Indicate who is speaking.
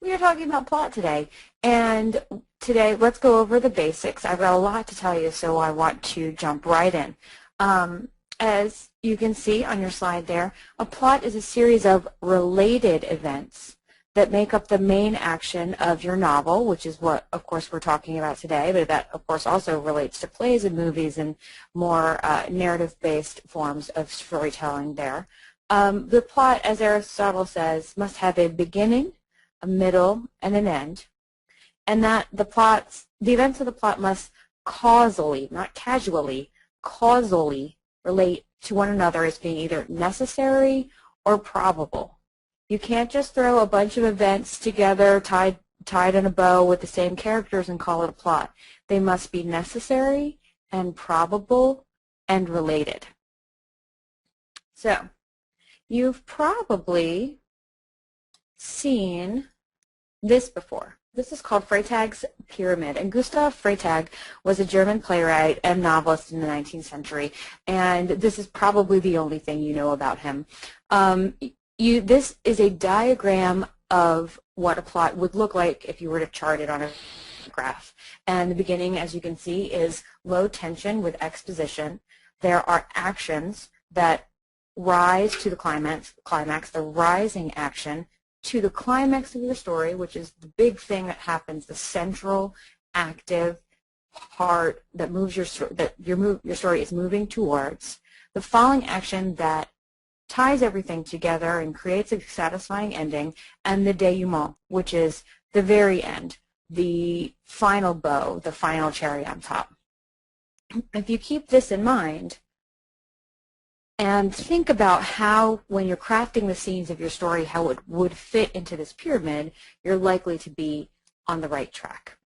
Speaker 1: We are talking about plot today, and today let's go over the basics. I've got a lot to tell you, so I want to jump right in. As you can see on your slide there, a plot is a series of related events that make up the main action of your novel, which is what, of course, we're talking about today, but that, of course, also relates to plays and movies and more narrative-based forms of storytelling there. The plot, as Aristotle says, must have a beginning, a middle, and an end, and that the events of the plot must causally, not casually, causally relate to one another as being either necessary or probable. You can't just throw a bunch of events together tied in a bow with the same characters and call it a plot. They must be necessary and probable and related. So, you've probably seen this before. This is called Freytag's Pyramid, and Gustav Freytag was a German playwright and novelist in the 19th century, and this is probably the only thing you know about him. This is a diagram of what a plot would look like if you were to chart it on a graph. And the beginning, as you can see, is low tension with exposition. There are actions that rise to the climax, the rising action to the climax of your story, which is the big thing that happens, the central active part that moves your story is moving towards, the following action that ties everything together and creates a satisfying ending, and the denouement, which is the very end, the final bow, the final cherry on top. If you keep this in mind, and think about how, when you're crafting the scenes of your story, how it would fit into this pyramid, you're likely to be on the right track.